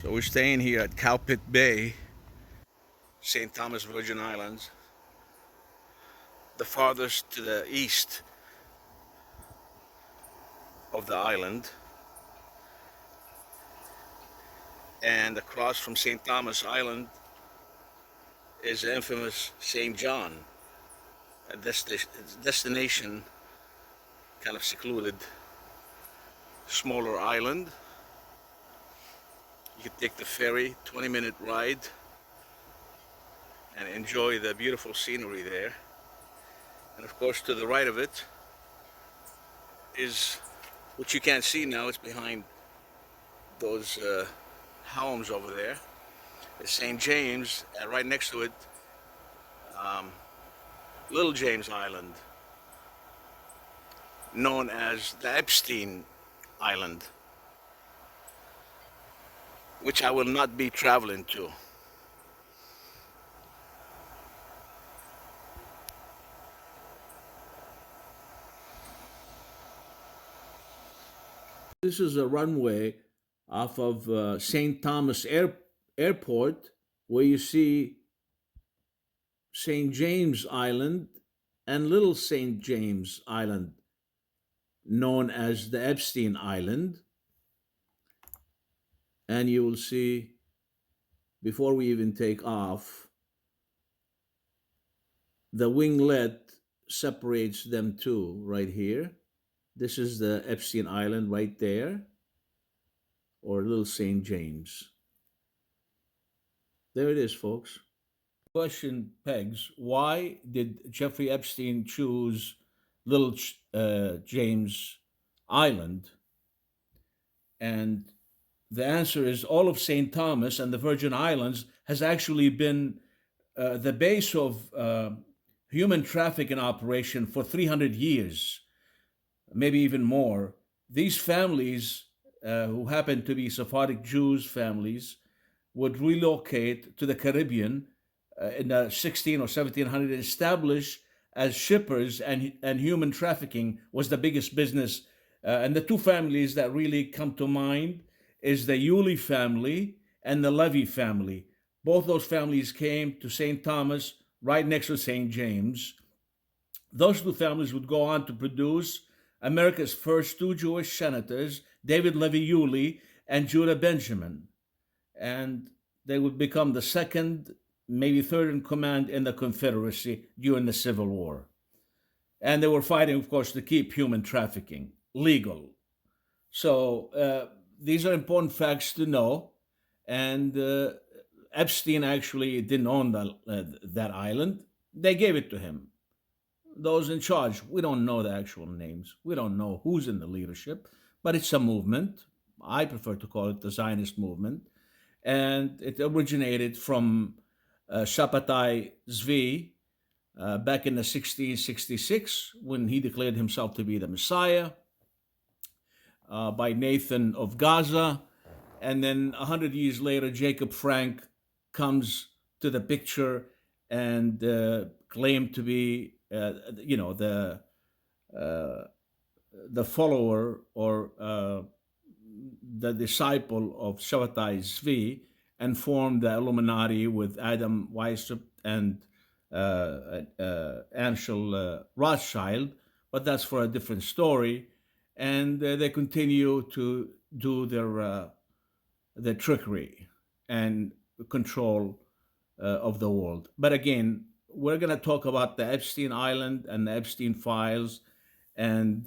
So we're staying here at Cowpit Bay, St. Thomas Virgin Islands, the farthest to the east of the island, and across from St. Thomas Island is the infamous St. John, a destination, kind of secluded, smaller island. You can take the ferry, 20-minute ride, and enjoy the beautiful scenery there. And of course, to the right of it is what you can't see now. It's behind those homes over there. It's St. James, and right next to it, um, Little James Island, known as the Epstein Island, which I will not be traveling to. This is a runway off of St. Thomas Airport, where you see St. James Island and Little St. James Island, known as the Epstein Island. And you will see, before we even take off, the winglet separates them two right here. This is the Epstein Island right there, or Little St. James. There it is, folks. Question pegs: why did Jeffrey Epstein choose Little James Island? And the answer is all of St. Thomas and the Virgin Islands has actually been the base of human trafficking operation for 300 years, maybe even more. These families, who happen to be Sephardic Jews families, would relocate to the Caribbean in the 16 or 1700, and establish as shippers, and human trafficking was the biggest business. And the two families that really come to mind is the Yulee family and the Levy family. Both those families came to St. Thomas right next to St. James. Those two families would go on to produce America's first two Jewish senators, David Levy Yulee and Judah Benjamin. And they would become the second, maybe third in command in the Confederacy during the Civil War. And they were fighting, of course, to keep human trafficking legal. So these are important facts to know. And Epstein actually didn't own that island. They gave it to him. Those in charge, we don't know the actual names. We don't know who's in the leadership, but it's a movement. I prefer to call it the Zionist movement. And it originated from Shabbatai Zvi back in the 1666, when he declared himself to be the Messiah, by Nathan of Gaza. And then 100 years later, Jacob Frank comes to the picture and claimed to be, the follower, or the disciple of Shabbatai Zvi, and formed the Illuminati with Adam Weishaupt and Ansel Rothschild. But that's for a different story. And they continue to do their trickery and control of the world. But again, we're going to talk about the Epstein Island and the Epstein files, and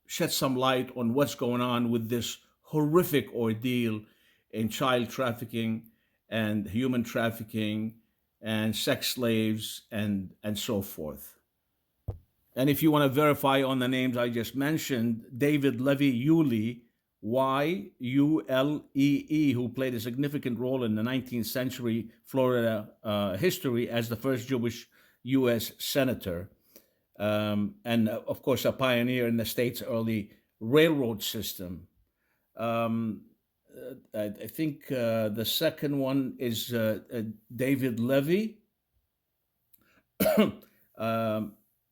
shed some light on what's going on with this horrific ordeal in child trafficking and human trafficking and sex slaves and so forth. And if you want to verify on the names I just mentioned, David Levy Yulee, Yulee, who played a significant role in the 19th century Florida history as the first Jewish U.S. senator, and of course a pioneer in the state's early railroad system. I think the second one is David Levy.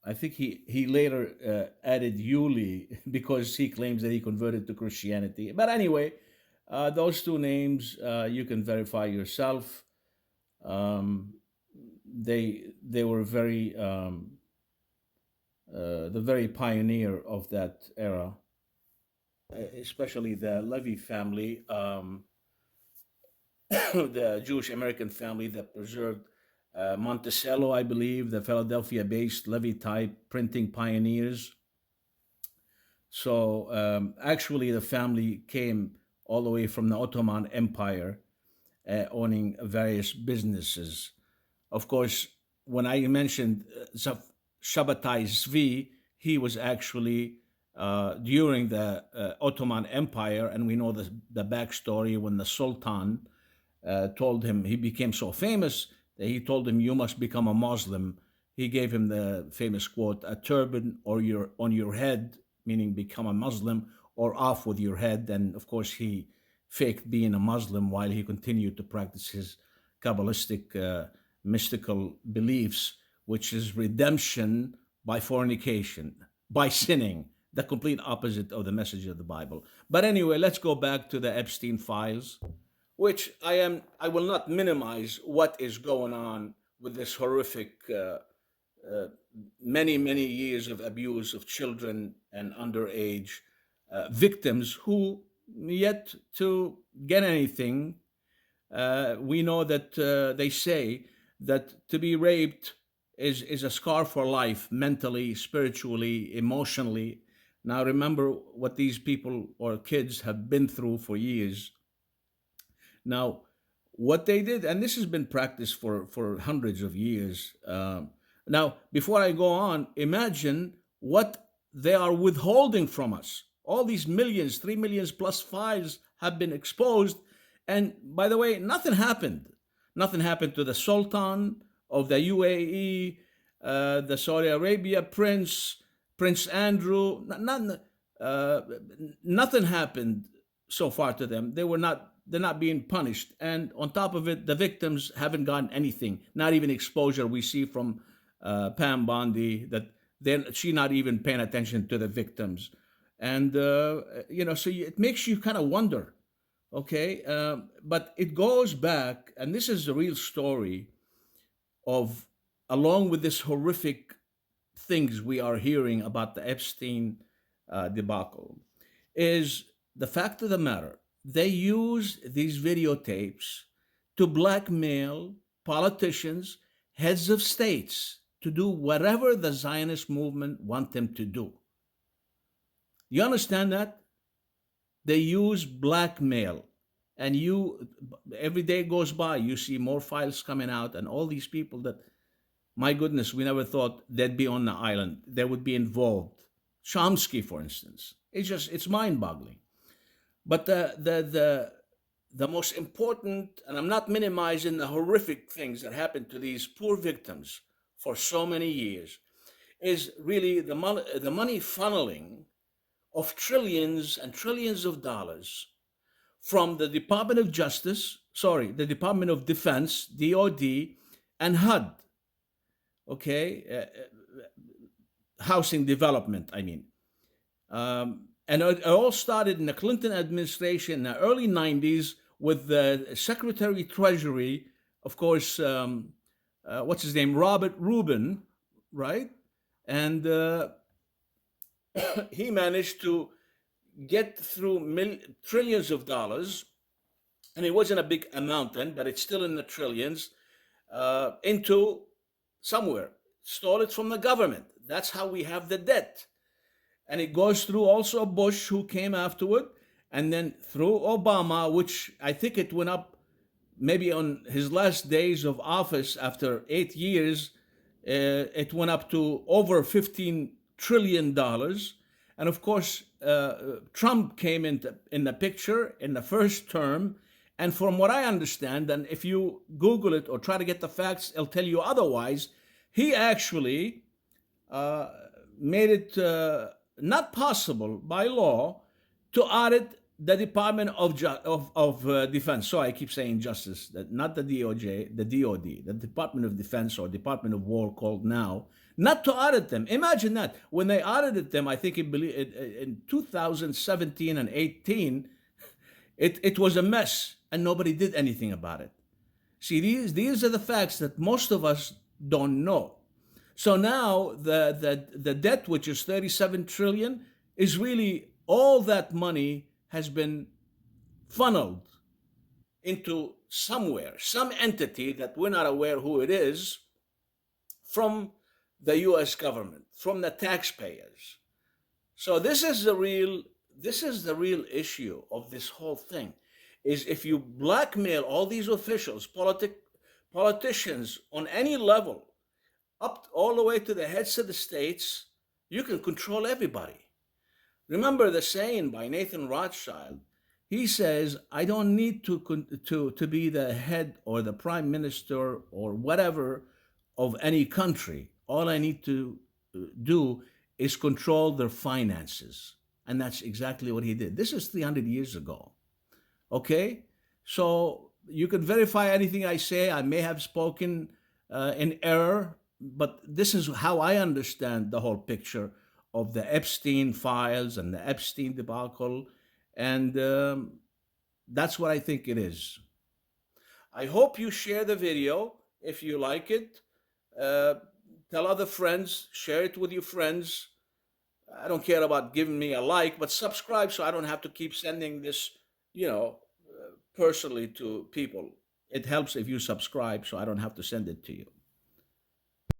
I think he later added Yulee because he claims that he converted to Christianity. But anyway, Those two names you can verify yourself. Um, they were the very pioneer of that era, especially the Levy family, the Jewish American family that preserved Monticello, I believe, the Philadelphia-based Levy type printing pioneers. So actually, the family came all the way from the Ottoman Empire, owning various businesses. Of course, when I mentioned Shabbatai Zvi, he was actually during the Ottoman Empire, and we know the backstory when the Sultan told him, he became so famous that he told him, "You must become a Muslim." He gave him the famous quote, "A turban or your on your head," meaning become a Muslim, or off with your head. And of course, he faked being a Muslim while he continued to practice his Kabbalistic mystical beliefs, which is redemption by fornication, by sinning, the complete opposite of the message of the Bible. But anyway, let's go back to the Epstein files, which I will not minimize what is going on with this horrific uh, many years of abuse of children and underage victims who yet to get anything. We know that they say that to be raped is a scar for life, mentally, spiritually, emotionally. Now remember what these people or kids have been through for years. Now, what they did, and this has been practiced for hundreds of years. Now, before I go on, imagine what they are withholding from us. All these millions, 3 million plus files have been exposed. And by the way, nothing happened. Nothing happened to the Sultan of the UAE, the Saudi Arabia Prince, Prince Andrew. Uh, Nothing happened so far to them. They're not being punished. And on top of it, the victims haven't gotten anything, not even exposure. We see from Pam Bondi that she's not even paying attention to the victims. And, so it makes you kind of wonder, okay? But it goes back, and this is the real story of, along with this horrific things we are hearing about the Epstein debacle, is the fact of the matter. They use these videotapes to blackmail politicians, heads of states, to do whatever the Zionist movement want them to do. You understand that? They use blackmail. And every day goes by, you see more files coming out, and all these people that, my goodness, we never thought they'd be on the island. They would be involved. Chomsky, for instance. It's mind-boggling. But the most important, and I'm not minimizing the horrific things that happened to these poor victims for so many years, is really the money funneling of trillions and trillions of dollars from the Department of the Department of Defense, DoD, and HUD, okay, housing development, I mean. And it all started in the Clinton administration in the early 90s with the Secretary Treasury, of course, what's his name? Robert Rubin, right? And he managed to get through trillions of dollars, and it wasn't a big amount then, but it's still in the trillions, into somewhere. Stole it from the government. That's how we have the debt. And it goes through also Bush, who came afterward, and then through Obama, which I think it went up maybe on his last days of office after 8 years, it went up to over $15 trillion. And of course, Trump came in the picture in the first term. And from what I understand, and if you Google it or try to get the facts, it'll tell you otherwise, he actually made it not possible by law to audit the Department of Defense. So I keep saying justice, not the DOJ, the DoD, the Department of Defense or Department of War called now, not to audit them. Imagine that. When they audited them, I think in 2017 and 18, It was a mess, and nobody did anything about it. See, these are the facts that most of us don't know. So now the debt, which is 37 trillion, is really all that money has been funneled into somewhere, some entity that we're not aware who it is, from the US government, from the taxpayers. So this is the real issue of this whole thing, is if you blackmail all these officials, politicians on any level, up all the way to the heads of the states, you can control everybody. Remember the saying by Nathan Rothschild. He says, "I don't need to be the head or the prime minister or whatever of any country. All I need to do is control their finances." And that's exactly what he did. This is 300 years ago. Okay? So you could verify anything I say. I may have spoken in error, but this is how I understand the whole picture of the Epstein files and the Epstein debacle. And that's what I think it is. I hope you share the video if you like it. Uh, Tell other friends, share it with your friends. I don't care about giving me a like, but subscribe so I don't have to keep sending this, you know, personally to people. It helps if you subscribe so I don't have to send it to you.